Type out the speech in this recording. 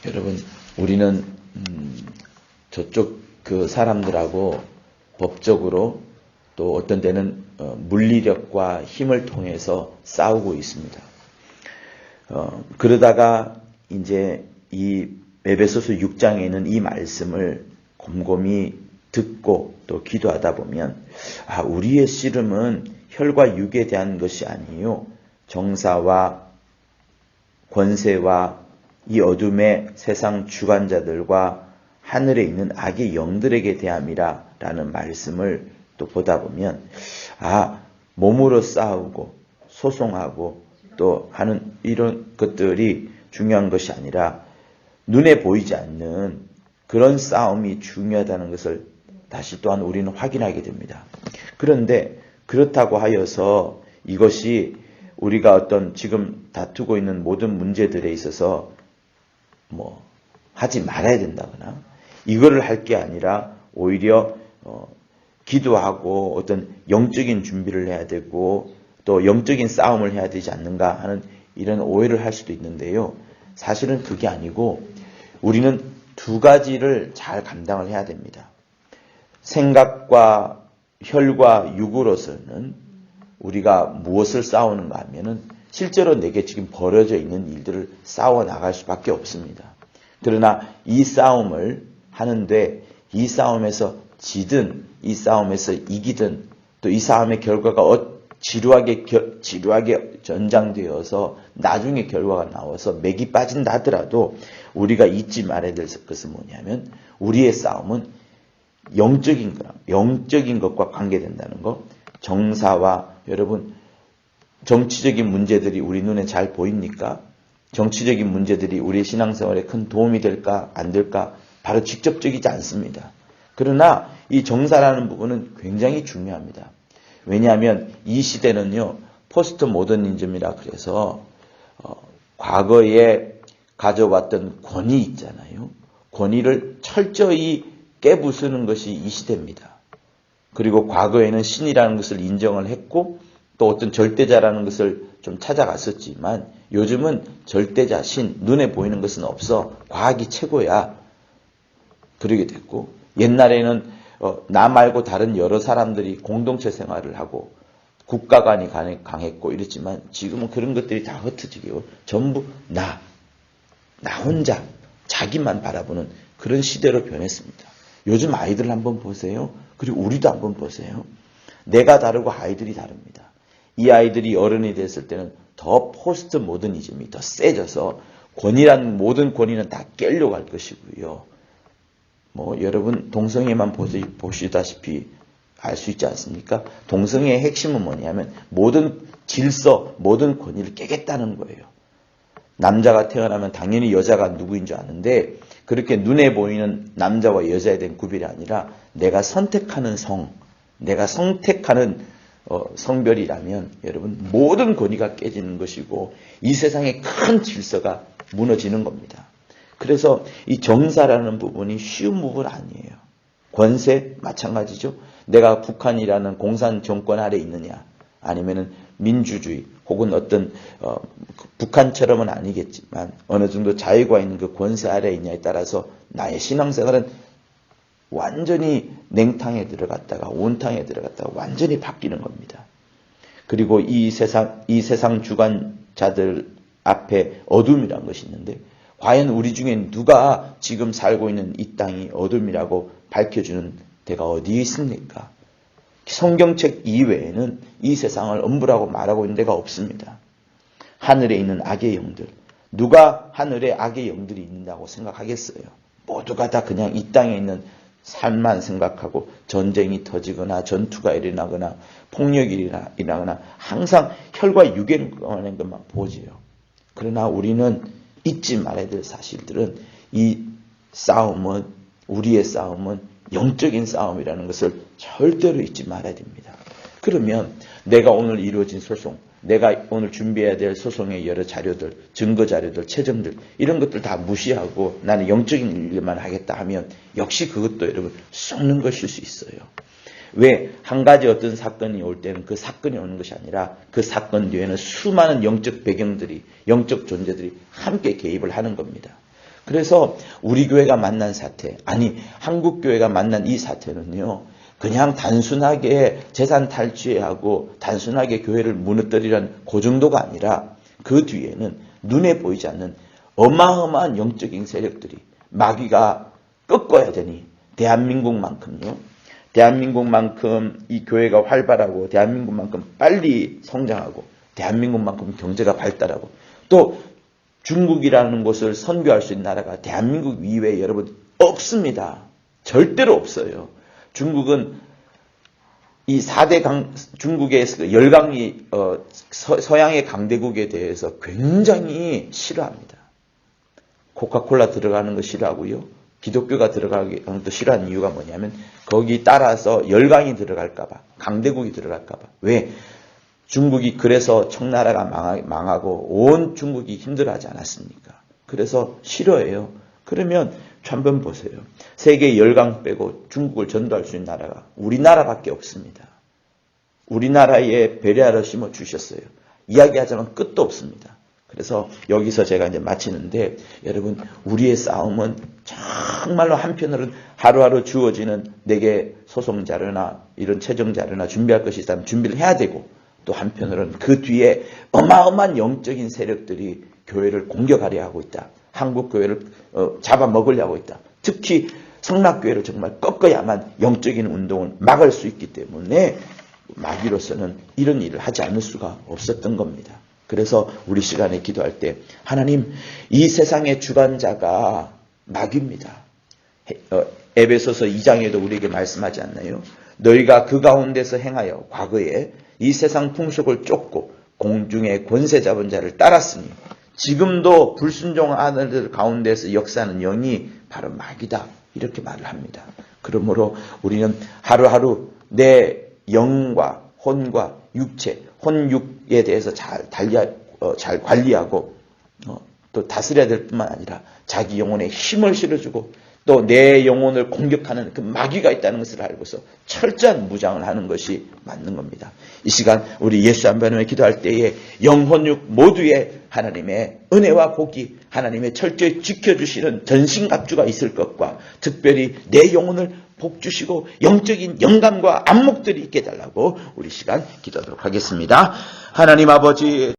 여러분, 우리는 저쪽 그 사람들하고 법적으로 또 어떤 때는 물리력과 힘을 통해서 싸우고 있습니다. 그러다가 이제 이 에베소서 6장에 있는 이 말씀을 곰곰이 듣고 또 기도하다 보면 우리의 씨름은 혈과 육에 대한 것이 아니요 정사와 권세와 이 어둠의 세상 주관자들과 하늘에 있는 악의 영들에게 대함이라 라는 말씀을 또 보다 보면 몸으로 싸우고 소송하고 또 하는 이런 것들이 중요한 것이 아니라 눈에 보이지 않는 그런 싸움이 중요하다는 것을 다시 또한 우리는 확인하게 됩니다. 그런데 그렇다고 하여서 이것이 우리가 어떤 지금 다투고 있는 모든 문제들에 있어서 하지 말아야 된다거나 이거를 할 게 아니라 오히려 기도하고 어떤 영적인 준비를 해야 되고 또 영적인 싸움을 해야 되지 않는가 하는 이런 오해를 할 수도 있는데요. 사실은 그게 아니고 우리는 두 가지를 잘 감당을 해야 됩니다. 생각과 혈과 육으로서는 우리가 무엇을 싸우는가 하면은 실제로 내게 지금 벌어져 있는 일들을 싸워 나갈 수밖에 없습니다. 그러나 이 싸움을 하는데 이 싸움에서 지든 이 싸움에서 이기든 또 이 싸움의 결과가 지루하게 전장되어서 나중에 결과가 나와서 맥이 빠진다 하더라도 우리가 잊지 말아야 될 것은 뭐냐면 우리의 싸움은 영적인 것과 관계된다는 것. 정사와 여러분 정치적인 문제들이 우리 눈에 잘 보입니까? 정치적인 문제들이 우리 신앙생활에 큰 도움이 될까 안 될까 바로 직접적이지 않습니다. 그러나 이 정사라는 부분은 굉장히 중요합니다. 왜냐하면 이 시대는요 포스트 모더니즘이라 그래서 과거에 가져왔던 권위 있잖아요. 권위를 철저히 깨부수는 것이 이 시대입니다. 그리고 과거에는 신이라는 것을 인정을 했고 또 어떤 절대자라는 것을 좀 찾아갔었지만 요즘은 절대자, 신, 눈에 보이는 것은 없어. 과학이 최고야. 그러게 됐고 옛날에는 나 말고 다른 여러 사람들이 공동체 생활을 하고 국가 간이 강했고 이랬지만 지금은 그런 것들이 다 흩어지고 전부 나 혼자 자기만 바라보는 그런 시대로 변했습니다. 요즘 아이들 한번 보세요. 그리고 우리도 한번 보세요. 내가 다르고 아이들이 다릅니다. 이 아이들이 어른이 됐을 때는 더 포스트 모더니즘이 더 세져서 권위란 모든 권위는 다 깨려고 할 것이고요. 여러분 동성애만 보시다시피 알 수 있지 않습니까? 동성애의 핵심은 뭐냐면 모든 질서, 모든 권위를 깨겠다는 거예요. 남자가 태어나면 당연히 여자가 누구인 줄 아는데 그렇게 눈에 보이는 남자와 여자에 대한 구별이 아니라 내가 선택하는 내가 선택하는 성별이라면 여러분 모든 권위가 깨지는 것이고 이 세상의 큰 질서가 무너지는 겁니다. 그래서 이 정사라는 부분이 쉬운 부분 아니에요. 권세 마찬가지죠. 내가 북한이라는 공산 정권 아래 있느냐 아니면은 민주주의 혹은 어떤 북한처럼은 아니겠지만 어느 정도 자유가 있는 그 권세 아래에 있냐에 따라서 나의 신앙생활은 완전히 냉탕에 들어갔다가 온탕에 들어갔다가 완전히 바뀌는 겁니다. 그리고 이 세상 주관자들 앞에 어둠이라는 것이 있는데 과연 우리 중에 누가 지금 살고 있는 이 땅이 어둠이라고 밝혀주는 데가 어디에 있습니까? 성경책 이외에는 이 세상을 엄부라고 말하고 있는 데가 없습니다. 하늘에 있는 악의 영들. 누가 하늘에 악의 영들이 있는다고 생각하겠어요? 모두가 다 그냥 이 땅에 있는 삶만 생각하고 전쟁이 터지거나 전투가 일어나거나 폭력이 일어나거나 항상 혈과 육에 관한 것만 보지요. 그러나 우리는 잊지 말아야 될 사실들은 이 싸움은 우리의 싸움은 영적인 싸움이라는 것을 절대로 잊지 말아야 됩니다. 그러면 내가 오늘 이루어진 소송, 내가 오늘 준비해야 될 소송의 여러 자료들, 증거 자료들, 채점들 이런 것들 다 무시하고 나는 영적인 일만 하겠다 하면 역시 그것도 여러분 속는 것일 수 있어요. 왜? 한 가지 어떤 사건이 올 때는 그 사건이 오는 것이 아니라 그 사건 뒤에는 수많은 영적 배경들이, 영적 존재들이 함께 개입을 하는 겁니다. 그래서 우리 교회가 만난 사태, 아니 한국 교회가 만난 이 사태는요, 그냥 단순하게 재산 탈취하고 단순하게 교회를 무너뜨리는 그 정도가 아니라 그 뒤에는 눈에 보이지 않는 어마어마한 영적인 세력들이 마귀가 꺾어야 되니 대한민국만큼요. 대한민국만큼 이 교회가 활발하고 대한민국만큼 빨리 성장하고 대한민국만큼 경제가 발달하고 또 중국이라는 곳을 선교할 수 있는 나라가 대한민국 이외에 여러분 없습니다. 절대로 없어요. 중국은 이 4대 중국의 열강이 서양의 강대국에 대해서 굉장히 싫어합니다. 코카콜라 들어가는 거 싫어하고요. 기독교가 들어가는 것도 싫어하는 이유가 뭐냐면 거기 따라서 열강이 들어갈까봐, 강대국이 들어갈까봐. 왜? 중국이 그래서 청나라가 망하고 온 중국이 힘들어하지 않았습니까? 그래서 싫어해요. 그러면 한번 보세요. 세계 열강 빼고 중국을 전도할 수 있는 나라가 우리나라밖에 없습니다. 우리나라에 배려하러 심어 주셨어요. 이야기하자면 끝도 없습니다. 그래서 여기서 제가 이제 마치는데 여러분 우리의 싸움은 정말로 한편으로는 하루하루 주어지는 내게 소송 자료나 이런 최종 자료나 준비할 것이 있다면 준비를 해야 되고 또 한편으로는 그 뒤에 어마어마한 영적인 세력들이 교회를 공격하려 하고 있다. 한국 교회를 잡아먹으려 하고 있다. 특히 성락교회를 정말 꺾어야만 영적인 운동을 막을 수 있기 때문에 마귀로서는 이런 일을 하지 않을 수가 없었던 겁니다. 그래서 우리 시간에 기도할 때 하나님 이 세상의 주관자가 마귀입니다. 에베소서 2장에도 우리에게 말씀하지 않나요? 너희가 그 가운데서 행하여 과거에 이 세상 풍속을 쫓고 공중의 권세 잡은 자를 따랐으니 지금도 불순종하는 들 가운데서 역사하는 영이 바로 마귀다. 이렇게 말을 합니다. 그러므로 우리는 하루하루 내 영과 혼과 육체, 혼육에 대해서 잘 관리하고 또 다스려야 될 뿐만 아니라 자기 영혼에 힘을 실어주고 또 내 영혼을 공격하는 그 마귀가 있다는 것을 알고서 철저한 무장을 하는 것이 맞는 겁니다. 이 시간 우리 예수 안배노에 기도할 때에 영혼육 모두에 하나님의 은혜와 복이 하나님의 철저히 지켜주시는 전신갑주가 있을 것과 특별히 내 영혼을 복주시고 영적인 영감과 안목들이 있게 해달라고 우리 시간 기도하도록 하겠습니다. 하나님 아버지